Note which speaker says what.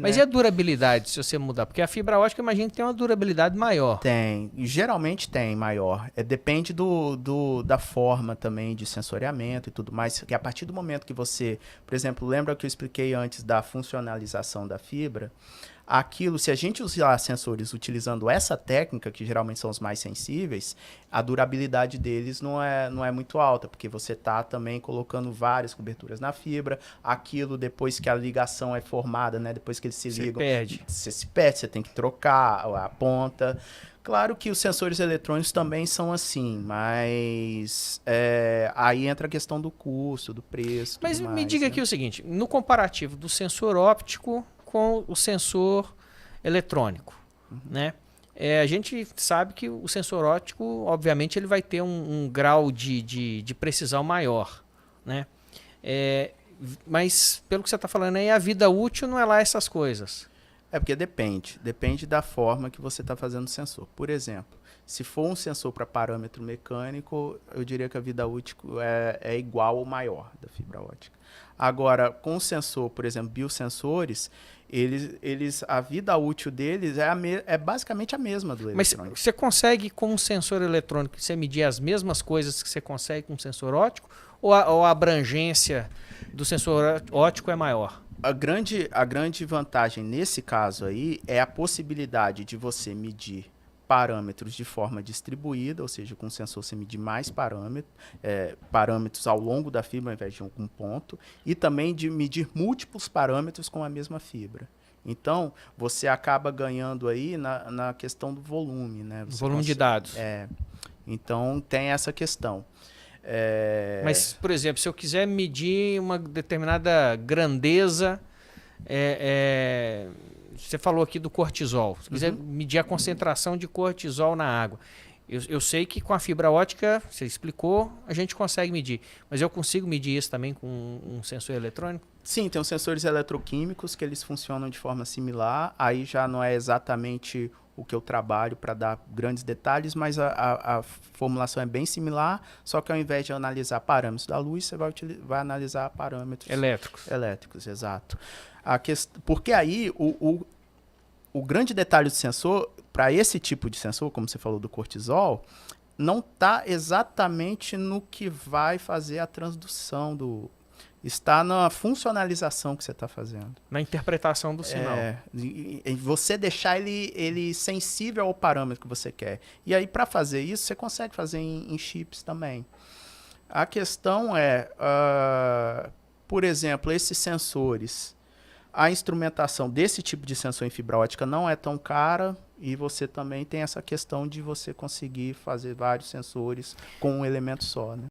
Speaker 1: Mas e a durabilidade, se você mudar? Porque a fibra ótica, eu imagino que tem uma durabilidade maior.
Speaker 2: Tem, geralmente tem maior. Depende da forma também de sensoriamento e tudo mais. Que a partir do momento que você, por exemplo, lembra que eu expliquei antes da funcionalização da fibra? Aquilo, se a gente usar sensores utilizando essa técnica, que geralmente são os mais sensíveis, a durabilidade deles não é muito alta, porque você está também colocando várias coberturas na fibra. Aquilo, depois que a ligação é formada, né, depois que eles se
Speaker 1: Você
Speaker 2: ligam,
Speaker 1: perde.
Speaker 2: você se perde, você tem que trocar a ponta. Claro que os sensores eletrônicos também são assim, mas aí entra a questão do custo, do preço, tudo
Speaker 1: Mas me
Speaker 2: mais,
Speaker 1: diga
Speaker 2: né?
Speaker 1: aqui o seguinte, no comparativo do sensor óptico com o sensor eletrônico, né? A gente sabe que o sensor óptico, obviamente, ele vai ter um grau de precisão maior, né? É, mas, pelo que você está falando aí, a vida útil não é lá essas coisas.
Speaker 2: É porque depende da forma que você está fazendo o sensor. Por exemplo, se for um sensor para parâmetro mecânico, eu diria que a vida útil é igual ou maior da fibra ótica. Agora, com o sensor, por exemplo, biosensores, a vida útil deles é basicamente a mesma do
Speaker 1: Mas
Speaker 2: eletrônico.
Speaker 1: você consegue, com um sensor eletrônico, você medir as mesmas coisas que você consegue com um sensor óptico? Ou a abrangência do sensor óptico é maior?
Speaker 2: A grande vantagem nesse caso aí é a possibilidade de você medir parâmetros de forma distribuída, ou seja, com o sensor você medir mais parâmetros ao longo da fibra ao invés de um ponto, e também de medir múltiplos parâmetros com a mesma fibra. Então, você acaba ganhando aí na questão do volume, né?
Speaker 1: Volume de dados.
Speaker 2: Então, tem essa questão.
Speaker 1: Mas, por exemplo, se eu quiser medir uma determinada grandeza, você falou aqui do cortisol. Se quiser medir a concentração de cortisol na água, eu sei que com a fibra ótica, você explicou, a gente consegue medir. Mas eu consigo medir isso também com um sensor eletrônico?
Speaker 2: Sim, tem os sensores eletroquímicos que eles funcionam de forma similar. Aí já não é exatamente o que eu trabalho para dar grandes detalhes, mas a formulação é bem similar, só que ao invés de analisar parâmetros da luz, você vai analisar parâmetros
Speaker 1: Elétricos.
Speaker 2: elétricos, exato. Porque aí o grande detalhe do sensor, para esse tipo de sensor, como você falou do cortisol, não está exatamente no que vai fazer a transdução está na funcionalização que você está fazendo.
Speaker 1: Na interpretação do sinal.
Speaker 2: E você deixar ele sensível ao parâmetro que você quer. E aí, para fazer isso, você consegue fazer em chips também. A questão por exemplo, esses sensores, a instrumentação desse tipo de sensor em fibra ótica não é tão cara, e você também tem essa questão de você conseguir fazer vários sensores com um elemento só, né?